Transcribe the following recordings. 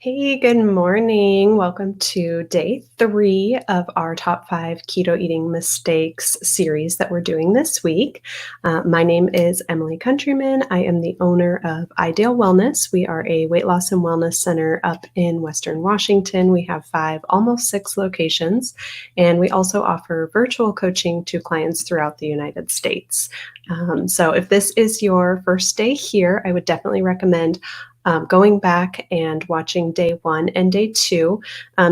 Hey, good morning. Welcome to day 3 of our top 5 keto eating mistakes series that we're doing this week. My name is Emily Countryman. I am the owner of Ideal Wellness. We are a weight loss and wellness center up in Western Washington. We have 5, almost 6 locations, and we also offer virtual coaching to clients throughout the United States. So if this is your first day here, I would definitely recommend going back and watching day 1 and day 2.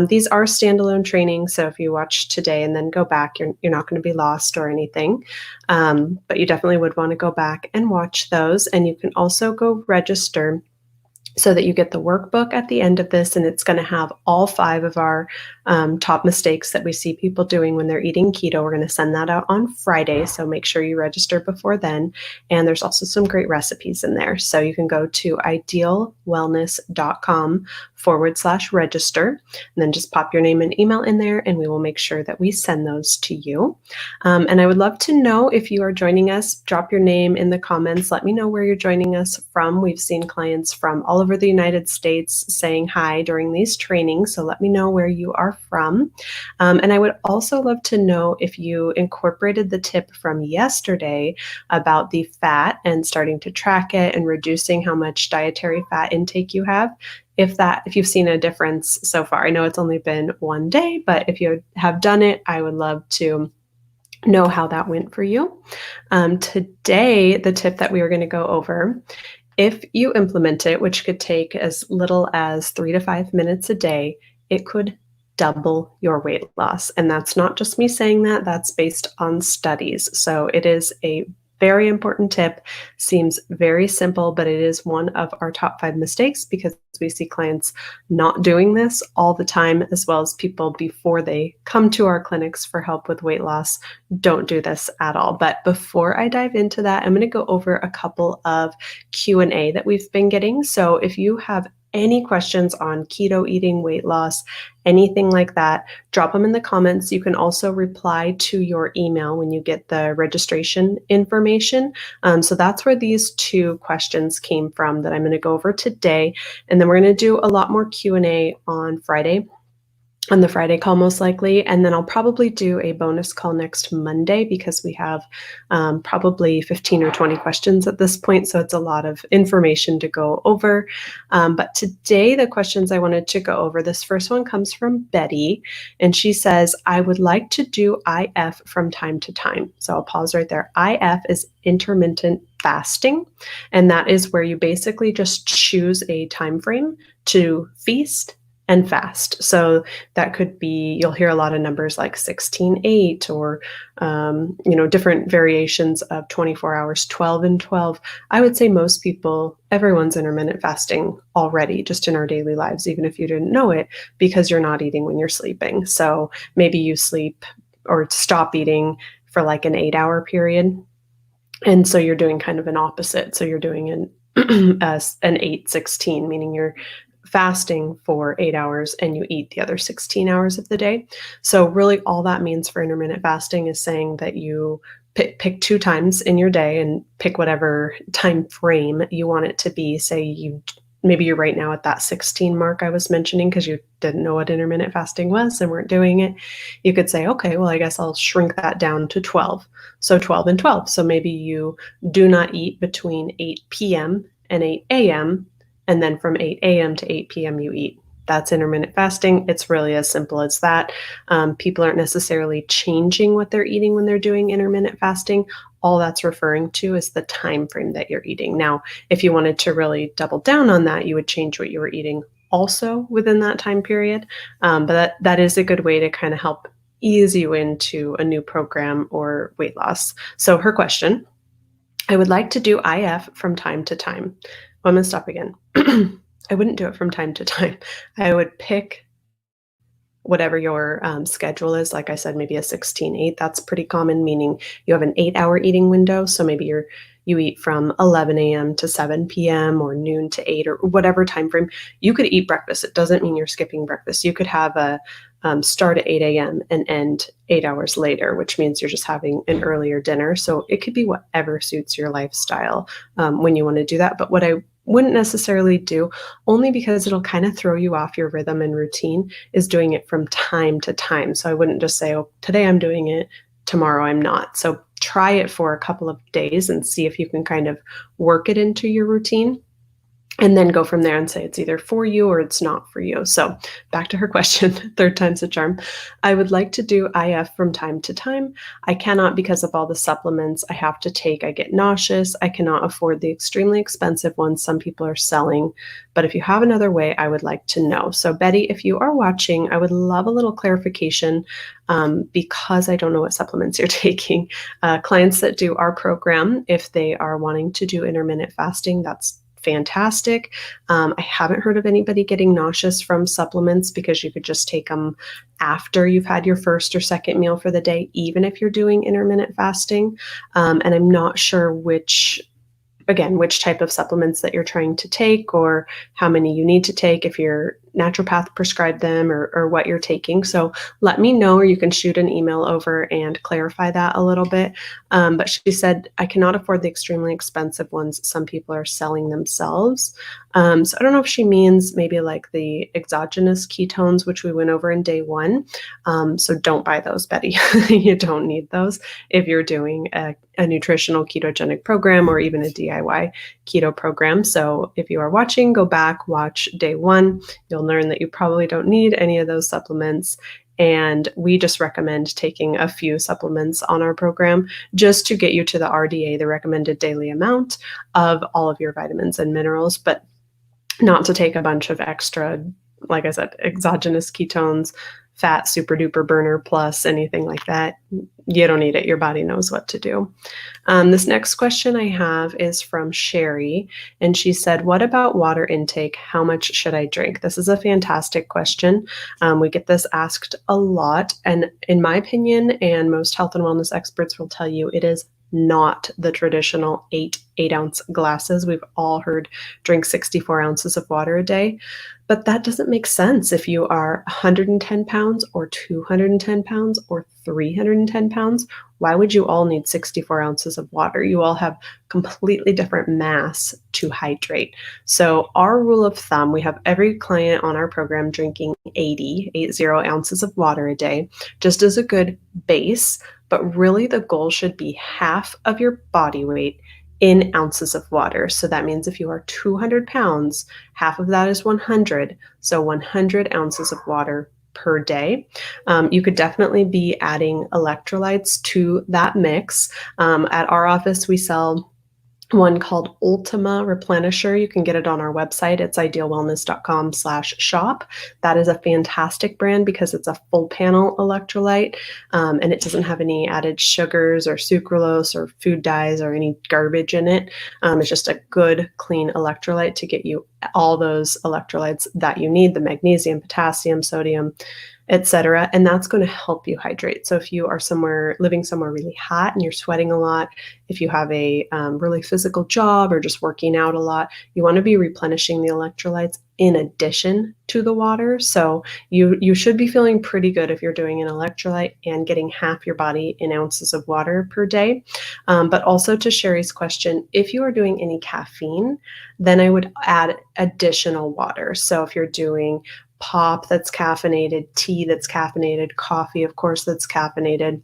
These are standalone trainings, so if you watch today and then go back, you're not going to be lost or anything. But you definitely would want to go back and watch those. And you can also go register so that you get the workbook at the end of this, and it's going to have all 5 of our top mistakes that we see people doing when they're eating keto. We're going to send that out on Friday, so make sure you register before then. And there's also some great recipes in there. So you can go to idealwellness.com/register, and then just pop your name and email in there, and we will make sure that we send those to you. And I would love to know if you are joining us. Drop your name in the comments. Let me know where you're joining us from. We've seen clients from all over the United States saying hi during these trainings, so let me know where you are from. And I would also love to know if you incorporated the tip from yesterday about the fat and starting to track it and reducing how much dietary fat intake you have. If you've seen a difference so far. I know it's only been 1 day, but if you have done it, I would love to know how that went for you. Today, the tip that we are going to go over, if you implement it, which could take as little as 3 to 5 minutes a day, it could double your weight loss. And that's not just me saying that, that's based on studies. So it is a very important tip. Seems very simple, but it is one of our top 5 mistakes because we see clients not doing this all the time, as well as people before they come to our clinics for help with weight loss don't do this at all. But before I dive into that, I'm going to go over a couple of Q&A that we've been getting. So if you have any questions on keto eating, weight loss, anything like that, drop them in the comments. You can also reply to your email when you get the registration information. So that's where these 2 questions came from that I'm going to go over today. And then we're going to do a lot more Q&A on Friday, on the Friday call most likely, and then I'll probably do a bonus call next Monday because we have probably 15 or 20 questions at this point, so it's a lot of information to go over. But today, the questions I wanted to go over, this first one comes from Betty, and she says, I would like to do IF from time to time. So I'll pause right there. IF is intermittent fasting, and that is where you basically just choose a time frame to feast and fast. So that could be, you'll hear a lot of numbers like 16-8 or, different variations of 24 hours, 12 and 12. I would say most people, everyone's intermittent fasting already just in our daily lives, even if you didn't know it, because you're not eating when you're sleeping. So maybe you sleep or stop eating for like an 8-hour period. And so you're doing kind of an opposite. So you're doing an 8-16, meaning you're fasting for 8 hours and you eat the other 16 hours of the day. So really all that means for intermittent fasting is saying that you pick 2 times in your day and pick whatever time frame you want it to be. Say maybe you're right now at that 16 mark I was mentioning because you didn't know what intermittent fasting was and weren't doing it. You could say, okay, well, I guess I'll shrink that down to 12. So 12 and 12. So maybe you do not eat between 8 p.m. and 8 a.m., and then from 8 a.m. to 8 p.m. you eat. That's intermittent fasting. It's really as simple as that. People aren't necessarily changing what they're eating when they're doing intermittent fasting. All that's referring to is the time frame that you're eating. Now, if you wanted to really double down on that, you would change what you were eating also within that time period. But that is a good way to kind of help ease you into a new program or weight loss. So her question, I would like to do IF from time to time. I'm going to stop again. I wouldn't do it from time to time. I would pick whatever your schedule is. Like I said, maybe a 16-8. That's pretty common, meaning you have an 8-hour eating window. So maybe you eat from 11 a.m. to 7 p.m. or noon to 8 or whatever time frame. You could eat breakfast. It doesn't mean you're skipping breakfast. You could have a start at 8 a.m. and end 8 hours later, which means you're just having an earlier dinner. So it could be whatever suits your lifestyle when you want to do that. But what I wouldn't necessarily do, only because it'll kind of throw you off your rhythm and routine, is doing it from time to time. So I wouldn't just say, oh, today I'm doing it, tomorrow I'm not. So try it for a couple of days and see if you can kind of work it into your routine, and then go from there and say it's either for you or it's not for you. So back to her question, third time's a charm. I would like to do IF from time to time. I cannot because of all the supplements I have to take. I get nauseous. I cannot afford the extremely expensive ones some people are selling. But if you have another way, I would like to know. So Betty, if you are watching, I would love a little clarification, because I don't know what supplements you're taking. Clients that do our program, if they are wanting to do intermittent fasting, that's fantastic. I haven't heard of anybody getting nauseous from supplements because you could just take them after you've had your first or second meal for the day, even if you're doing intermittent fasting. And I'm not sure which type of supplements that you're trying to take or how many you need to take, if your naturopath prescribed them or what you're taking. So let me know, or you can shoot an email over and clarify that a little bit. But she said, I cannot afford the extremely expensive ones some people are selling themselves. So I don't know if she means maybe like the exogenous ketones, which we went over in day one. So don't buy those, Betty. You don't need those if you're doing a nutritional ketogenic program or even a DIY keto program. So if you are watching, go back, watch day one. You'll learn that you probably don't need any of those supplements. And we just recommend taking a few supplements on our program just to get you to the RDA, the recommended daily amount of all of your vitamins and minerals, but not to take a bunch of extra, like I said, exogenous ketones, fat super duper burner plus, anything like that. You don't need it. Your body knows what to do. This next question I have is from Sherry, and she said, what about water intake? How much should I drink? This is a fantastic question. We get this asked a lot, and in my opinion, and most health and wellness experts will tell you, it is not the traditional 8-ounce glasses. We've all heard drink 64 ounces of water a day, but that doesn't make sense if you are 110 pounds or 210 pounds or 310 pounds. Why would you all need 64 ounces of water? You all have completely different mass to hydrate. So our rule of thumb, we have every client on our program drinking 80 ounces of water a day, just as a good base. But really the goal should be half of your body weight in ounces of water. So that means if you are 200 pounds, half of that is 100. So 100 ounces of water per day. You could definitely be adding electrolytes to that mix. At our office, we sell one called Ultima Replenisher. You can get it on our website. It's idealwellness.com/shop. That is a fantastic brand because it's a full panel electrolyte, and it doesn't have any added sugars or sucralose or food dyes or any garbage in it. It's just a good, clean electrolyte to get you all those electrolytes that you need, the magnesium, potassium, sodium, etc. And that's going to help you hydrate. So if you are living somewhere really hot and you're sweating a lot, if you have a really physical job or just working out a lot, you want to be replenishing the electrolytes in addition to the water. So you should be feeling pretty good if you're doing an electrolyte and getting half your body in ounces of water per day. But also to Sherry's question, if you are doing any caffeine, then I would add additional water. So if you're doing pop that's caffeinated, tea that's caffeinated, coffee, of course, that's caffeinated,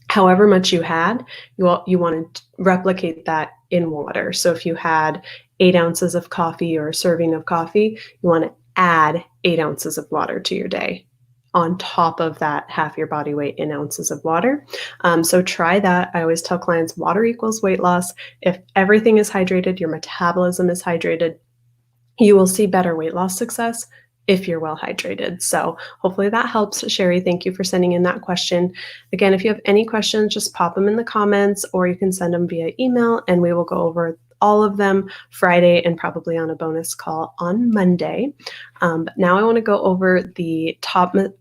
however much you had, you want to replicate that in water. So if you had 8 ounces of coffee or a serving of coffee, you want to add 8 ounces of water to your day on top of that half your body weight in ounces of water. So try that. I always tell clients water equals weight loss. If everything is hydrated, your metabolism is hydrated, you will see better weight loss success if you're well hydrated. So hopefully that helps, Sherry. Thank you for sending in that question. Again, if you have any questions, just pop them in the comments, or you can send them via email and we will go over all of them Friday and probably on a bonus call on Monday. But now I want to go over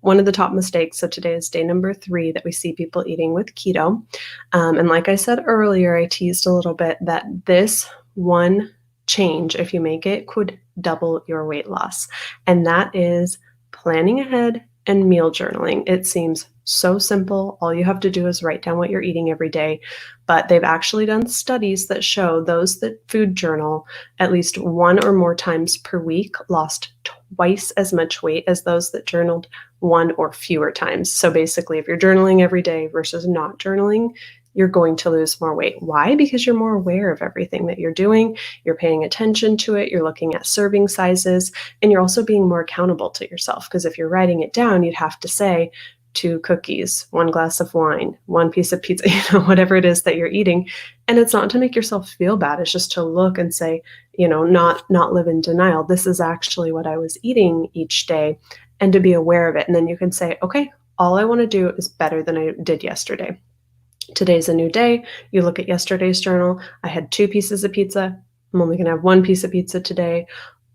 one of the top mistakes. So today is day number 3 that we see people eating with keto. And like I said earlier, I teased a little bit that this one change, if you make it, could double your weight loss. And that is planning ahead and meal journaling. It seems So simple. All you have to do is write down what you're eating every day. But they've actually done studies that show those that food journal at least one or more times per week lost twice as much weight as those that journaled one or fewer times. So basically, if you're journaling every day versus not journaling, you're going to lose more weight. Why? Because you're more aware of everything that you're doing. You're paying attention to it. You're looking at serving sizes, and you're also being more accountable to yourself. Because if you're writing it down, you'd have to say, 2 cookies, 1 glass of wine, 1 piece of pizza, whatever it is that you're eating. And it's not to make yourself feel bad. It's just to look and say, not live in denial. This is actually what I was eating each day, and to be aware of it. And then you can say, okay, all I want to do is better than I did yesterday. Today's a new day. You look at yesterday's journal. I had 2 pieces of pizza. I'm only going to have 1 piece of pizza today.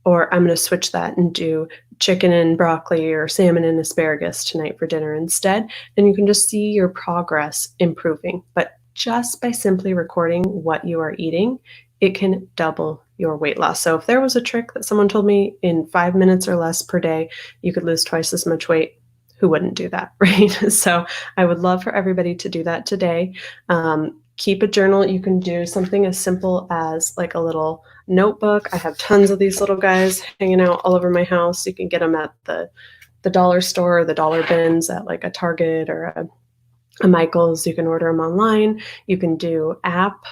Or I'm going to switch that and do chicken and broccoli or salmon and asparagus tonight for dinner instead. And you can just see your progress improving. But just by simply recording what you are eating, it can double your weight loss. So if there was a trick that someone told me in 5 minutes or less per day, you could lose twice as much weight, who wouldn't do that, right? So I would love for everybody to do that today. Keep a journal. You can do something as simple as like a little notebook. I have tons of these little guys hanging out all over my house. You can get them at the dollar store or the dollar bins at like a Target or a Michael's. You can order them online. You can do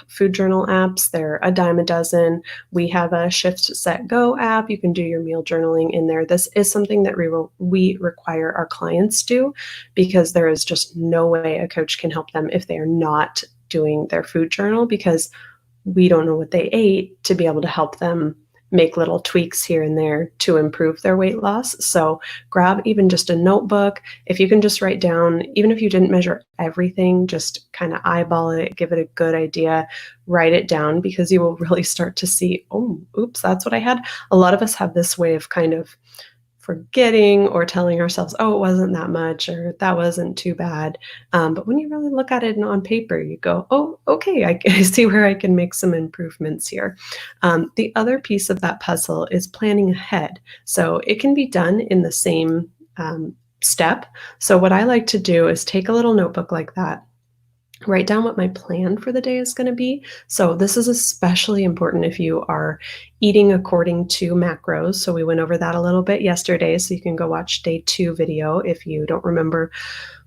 food journal apps. They're a dime a dozen. We have a Shift Set Go app. You can do your meal journaling in there. This is something that we require our clients do, because there is just no way a coach can help them if they are not doing their food journal, because we don't know what they ate to be able to help them make little tweaks here and there to improve their weight loss. So grab even just a notebook. If you can just write down, even if you didn't measure everything, just kind of eyeball it, give it a good idea, write it down, because you will really start to see, oh, oops, that's what I had. A lot of us have this way of kind of forgetting or telling ourselves, oh, it wasn't that much, or that wasn't too bad. But when you really look at it on paper, you go, oh, okay, I see where I can make some improvements here. The other piece of that puzzle is planning ahead. So it can be done in the same step. So what I like to do is take a little notebook like that, write down what my plan for the day is going to be. So this is especially important if you are eating according to macros. So we went over that a little bit yesterday, so you can go watch day 2 video if you don't remember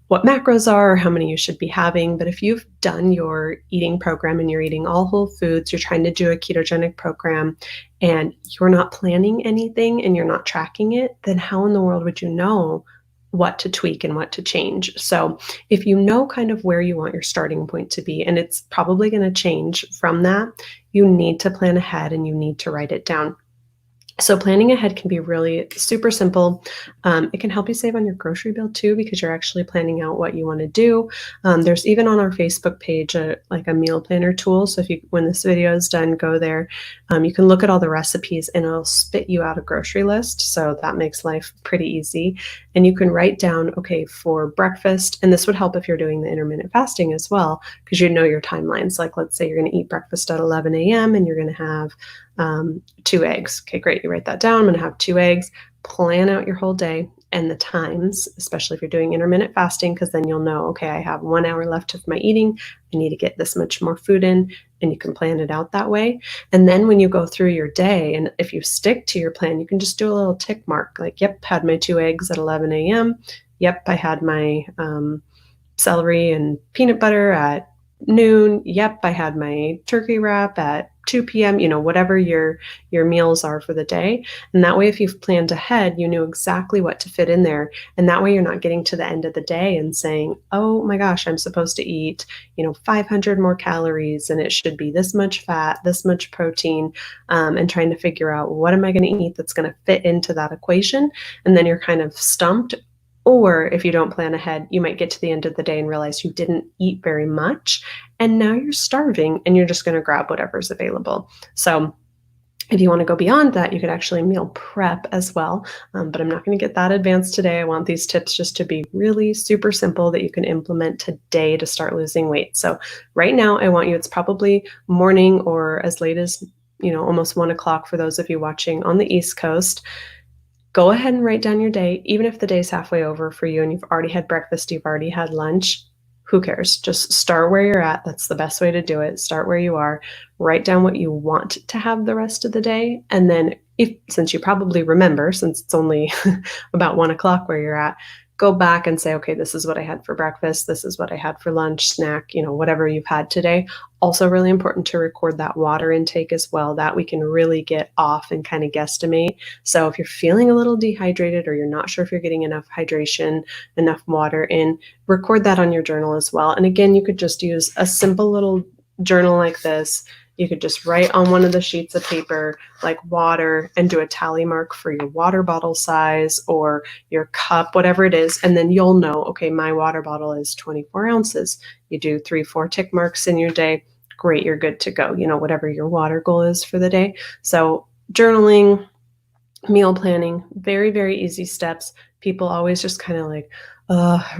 what macros are or how many you should be having. But if you've done your eating program and you're eating all whole foods, you're trying to do a ketogenic program and you're not planning anything and you're not tracking it, then how in the world would you know what to tweak and what to change? So if you know kind of where you want your starting point to be, and it's probably going to change from that, you need to plan ahead and you need to write it down. So planning ahead can be really super simple. It can help you save on your grocery bill too, because you're actually planning out what you want to do. There's even on our Facebook page like a meal planner tool. So when this video is done, go there. You can look at all the recipes and it'll spit you out a grocery list. So that makes life pretty easy. And you can write down, okay, for breakfast, and this would help if you're doing the intermittent fasting as well, because you know your timelines. Like let's say you're going to eat breakfast at 11 a.m. and you're going to have 2 eggs. Okay, great. You write that down. I'm going to have 2 eggs. Plan out your whole day and the times, especially if you're doing intermittent fasting, because then you'll know, okay, I have 1 hour left of my eating. I need to get this much more food in, and you can plan it out that way. And then when you go through your day, and if you stick to your plan, you can just do a little tick mark, like, yep, had my 2 eggs at 11 a.m. Yep, I had my celery and peanut butter at noon. Yep, I had my turkey wrap at 2 p.m., whatever your meals are for the day. And that way, if you've planned ahead, you know exactly what to fit in there. And that way you're not getting to the end of the day and saying, oh my gosh, I'm supposed to eat, 500 more calories and it should be this much fat, this much protein, and trying to figure out what am I going to eat that's going to fit into that equation. And then you're kind of stumped. Or if you don't plan ahead, you might get to the end of the day and realize you didn't eat very much, and now you're starving and you're just going to grab whatever's available. So if you want to go beyond that, you could actually meal prep as well. But I'm not going to get that advanced today. I want these tips just to be really super simple that you can implement today to start losing weight. So right now, I want you, it's probably morning or as late as, almost 1 o'clock for those of you watching on the East Coast. go ahead and write down your day, even if the day's halfway over for you and you've already had breakfast, you've already had lunch. Who cares? Just start where you're at. That's the best way to do it. Start where you are. Write down what you want to have the rest of the day. And then, since you probably remember, since it's only about 1 o'clock where you're at, go back and say, okay, this is what I had for breakfast. This is what I had for lunch, snack, whatever you've had today. Also really important to record that water intake as well. That we can really get off and kind of guesstimate. So if you're feeling a little dehydrated or you're not sure if you're getting enough hydration, enough water in, record that on your journal as well. And again, you could just use a simple little journal like this. You could just write on one of the sheets of paper like water and do a tally mark for your water bottle size or your cup, whatever it is. And then you'll know, okay, my water bottle is 24 ounces. You do 3-4 tick marks in your day. Great, you're good to go. Whatever your water goal is for the day. So journaling, meal planning, very, very easy steps. People always just kind of like,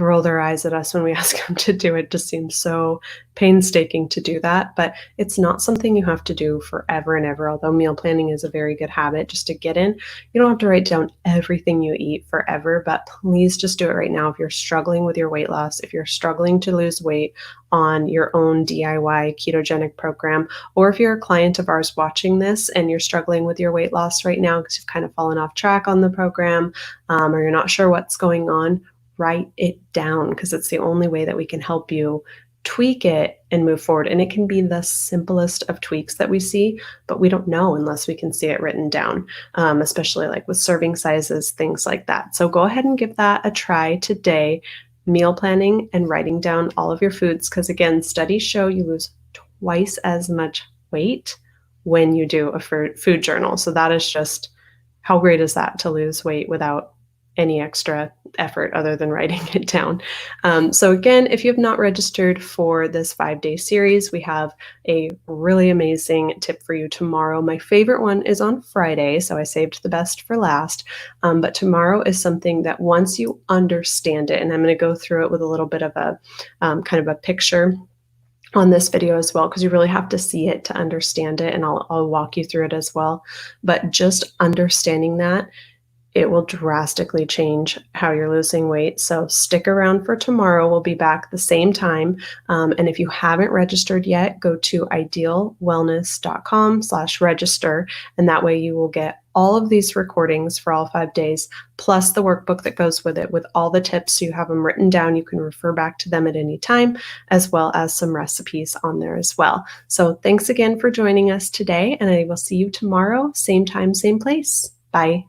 roll their eyes at us when we ask them to do it. Just seems so painstaking to do that, but it's not something you have to do forever and ever. Although meal planning is a very good habit just to get in. You don't have to write down everything you eat forever, but please just do it right now. If you're struggling with your weight loss, if you're struggling to lose weight on your own DIY ketogenic program, or if you're a client of ours watching this and you're struggling with your weight loss right now because you've kind of fallen off track on the program, or you're not sure what's going on, write it down because it's the only way that we can help you tweak it and move forward. And it can be the simplest of tweaks that we see, but we don't know unless we can see it written down, especially like with serving sizes, things like that. So go ahead and give that a try today, meal planning and writing down all of your foods. Because again, studies show you lose twice as much weight when you do a food journal. So that is just, how great is that to lose weight without any extra effort other than writing it down. So again, if you have not registered for this 5-day series, we have a really amazing tip for you tomorrow. My favorite one is on Friday, so I saved the best for last. But tomorrow is something that once you understand it, and I'm going to go through it with a little bit of a kind of a picture on this video as well, because you really have to see it to understand it, and I'll walk you through it as well. But just understanding that, it will drastically change how you're losing weight. So stick around for tomorrow. We'll be back the same time. And if you haven't registered yet, go to idealwellness.com/register. And that way you will get all of these recordings for all 5 days, plus the workbook that goes with it with all the tips. So you have them written down. You can refer back to them at any time, as well as some recipes on there as well. So thanks again for joining us today. And I will see you tomorrow, same time, same place. Bye.